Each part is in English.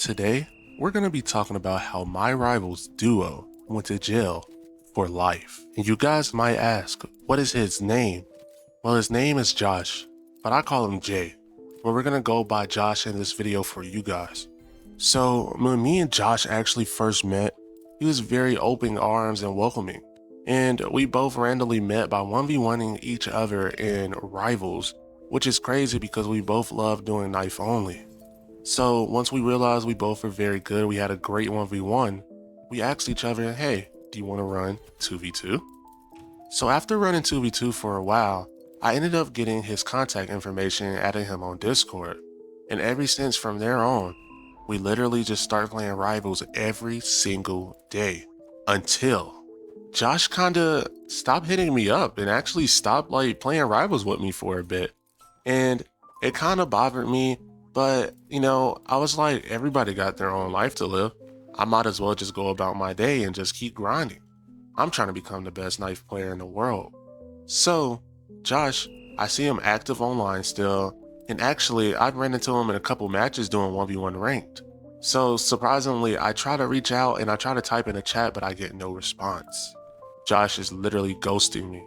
Today, we're going to be talking about how my rival's duo went to jail for life. And you guys might ask, what is his name? Well, his name is Josh, but I call him Jay. But we're going to go by Josh in this video for you guys. So, when me and Josh actually first met, he was very open arms and welcoming. And we both randomly met by 1v1ing each other in Rivals, which is crazy because we both love doing knife only. So once we realized we both were very good, we had a great 1v1, we asked each other, hey, do you want to run 2v2? So after running 2v2 for a while, I ended up getting his contact information and adding him on Discord. And ever since from there on, we literally just started playing Rivals every single day until Josh kinda stopped hitting me up and actually stopped playing Rivals with me for a bit. And it kinda bothered me, but I was like, everybody got their own life to live. I might as well just go about my day and just keep grinding. I'm trying to become the best knife player in the world. So, Josh, I see him active online still, and actually I'd ran into him in a couple matches doing 1v1 ranked. So surprisingly, I try to reach out and I try to type in a chat, but I get no response. Josh is literally ghosting me.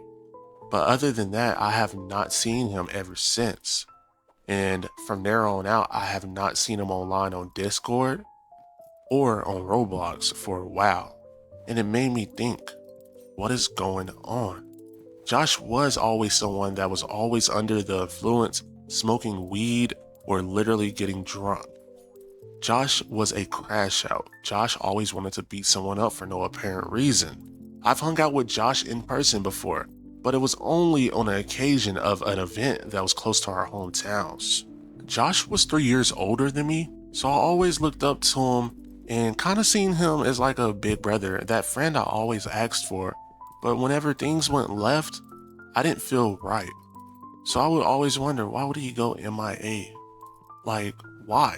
But other than that, I have not seen him ever since. And from there on out, I have not seen him online on Discord or on Roblox for a while. And it made me think, what is going on? Josh was always someone that was always under the influence, smoking weed or literally getting drunk. Josh was a crash out. Josh always wanted to beat someone up for no apparent reason. I've hung out with Josh in person before, but it was only on an occasion of an event that was close to our hometowns. Josh was 3 years older than me, so I always looked up to him and kind of seen him as like a big brother, that friend I always asked for. But whenever things went left, I didn't feel right. So I would always wonder, why would he go MIA? Like, why?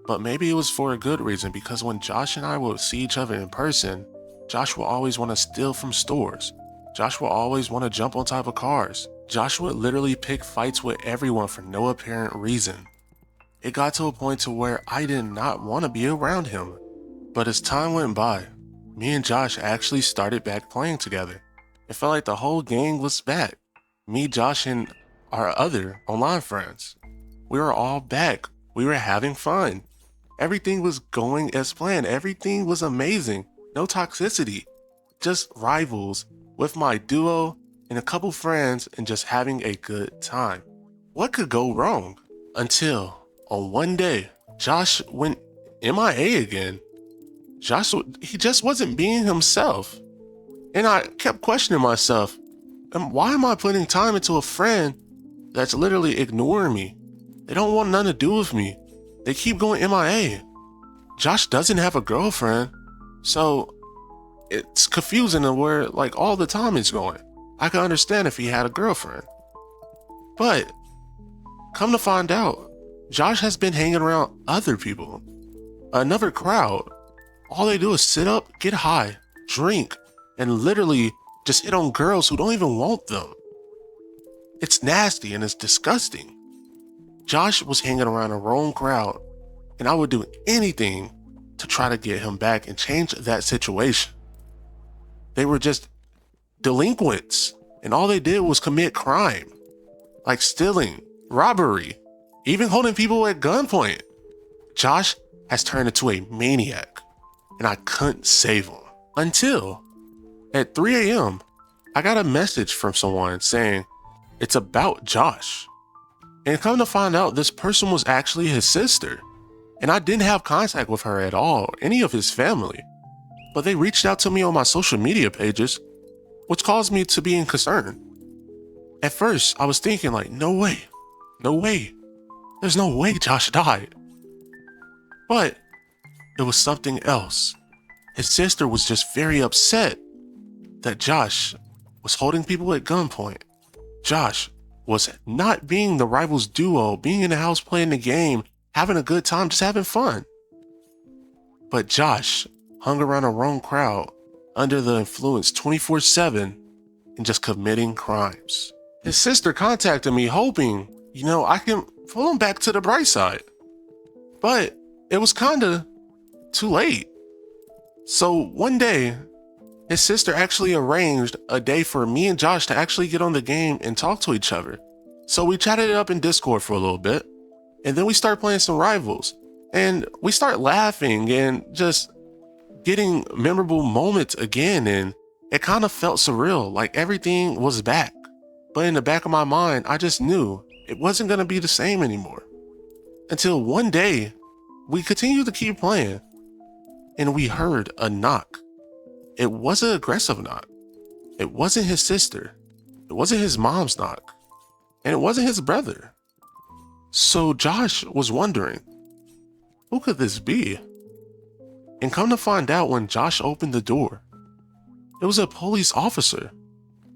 But maybe it was for a good reason, because when Josh and I would see each other in person, Josh would always want to steal from stores. Josh would always want to jump on top of cars. Josh would literally pick fights with everyone for no apparent reason. It got to a point to where I did not want to be around him. But as time went by, me and Josh actually started back playing together. It felt like the whole gang was back. Me, Josh, and our other online friends. We were all back. We were having fun. Everything was going as planned. Everything was amazing. No toxicity. Just Rivals with my duo and a couple friends and just having a good time. What could go wrong? Until on one day, Josh went MIA again. He just wasn't being himself. And I kept questioning myself, why am I putting time into a friend that's literally ignoring me? They don't want nothing to do with me. They keep going MIA. Josh doesn't have a girlfriend, so it's confusing to where all the time it's going. I could understand if he had a girlfriend. But come to find out, Josh has been hanging around other people. Another crowd. All they do is sit up, get high, drink, and literally just hit on girls who don't even want them. It's nasty and it's disgusting. Josh was hanging around a wrong crowd, and I would do anything to try to get him back and change that situation. They were just delinquents, and all they did was commit crime, like stealing, robbery, even holding people at gunpoint. Josh has turned into a maniac, and I couldn't save him. Until at 3 a.m., I got a message from someone saying it's about Josh. And come to find out, this person was actually his sister. And I didn't have contact with her at all, any of his family. But they reached out to me on my social media pages, which caused me to be concerned. At first, I was thinking no way. There's no way Josh died. But it was something else. His sister was just very upset that Josh was holding people at gunpoint. Josh was not being the Rivals duo, being in the house playing the game, having a good time, just having fun. But Josh hung around a wrong crowd, under the influence 24/7, and just committing crimes. His sister contacted me hoping, I can pull him back to the bright side. But it was kinda too late. So one day, his sister actually arranged a day for me and Josh to actually get on the game and talk to each other. So we chatted it up in Discord for a little bit, and then we start playing some Rivals, and we start laughing and just getting memorable moments again, and it kind of felt surreal, like everything was back. But in the back of my mind, I just knew it wasn't going to be the same anymore. Until one day, we continued to keep playing, and we heard a knock. It wasn't an aggressive knock. It wasn't his sister. It wasn't his mom's knock. And it wasn't his brother. So Josh was wondering, who could this be? And come to find out, when Josh opened the door, it was a police officer.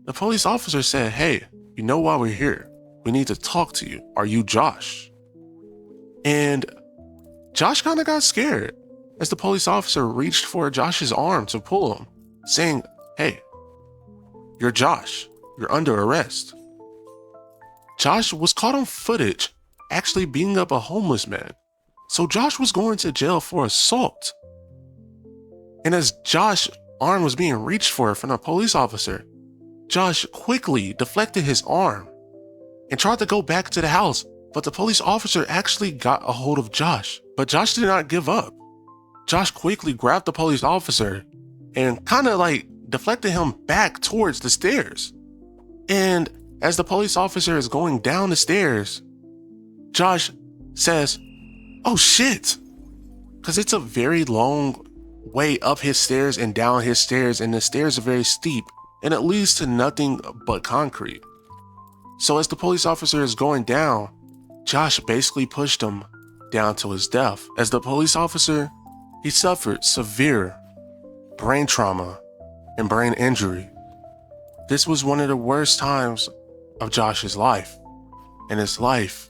The police officer said, "Hey, you know why we're here? We need to talk to you. Are you Josh?" And Josh kind of got scared as the police officer reached for Josh's arm to pull him, saying, "Hey, you're Josh. You're under arrest." Josh was caught on footage actually beating up a homeless man. So Josh was going to jail for assault. And as Josh's arm was being reached for from a police officer, Josh quickly deflected his arm and tried to go back to the house, but the police officer actually got a hold of Josh. But Josh did not give up. Josh quickly grabbed the police officer and kind of like deflected him back towards the stairs. And as the police officer is going down the stairs, Josh says, "Oh shit," because it's a very long way up his stairs and down his stairs, and the stairs are very steep, and it leads to nothing but concrete. So as the police officer is going down, Josh basically pushed him down to his death. As the police officer, he suffered severe brain trauma and brain injury. This was one of the worst times of Josh's life, and his life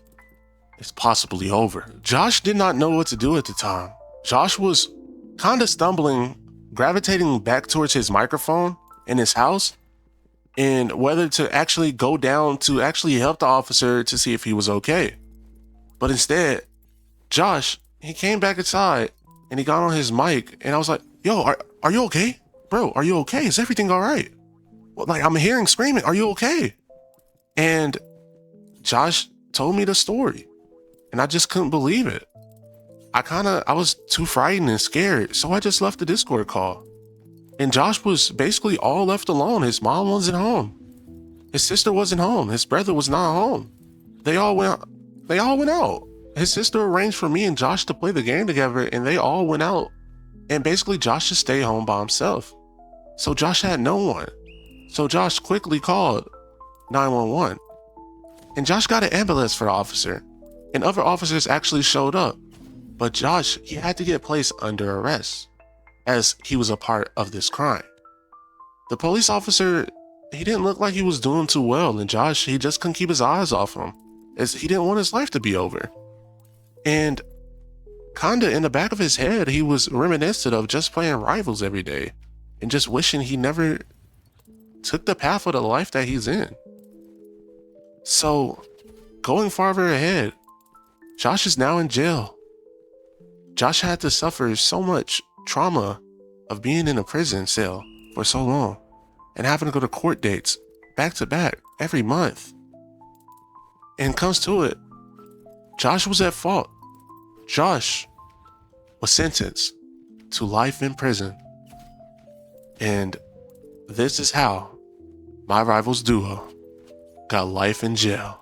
is possibly over. Josh did not know what to do at the time. Josh was kind of stumbling, gravitating back towards his microphone in his house, and whether to actually go down to actually help the officer to see if he was okay. But instead, Josh, he came back inside and he got on his mic, and I was like, "Yo, are you okay? Bro, are you okay? Is everything all right? Well, like, I'm hearing screaming. Are you okay?" And Josh told me the story, and I just couldn't believe it. I was too frightened and scared, so I just left the Discord call. And Josh was basically all left alone. His mom wasn't home. His sister wasn't home. His brother was not home. They all went out. His sister arranged for me and Josh to play the game together, and they all went out. And basically Josh just stayed home by himself. So Josh had no one. So Josh quickly called 911. And Josh got an ambulance for the officer, and other officers actually showed up. But Josh, he had to get placed under arrest as he was a part of this crime. The police officer, he didn't look like he was doing too well, and Josh, he just couldn't keep his eyes off him, as he didn't want his life to be over. And kinda in the back of his head, he was reminiscent of just playing Rivals every day and just wishing he never took the path of the life that he's in. So, going farther ahead, Josh is now in jail. Josh had to suffer so much trauma of being in a prison cell for so long and having to go to court dates back to back every month. And comes to it, Josh was at fault. Josh was sentenced to life in prison. And this is how my Rivals duo got life in jail.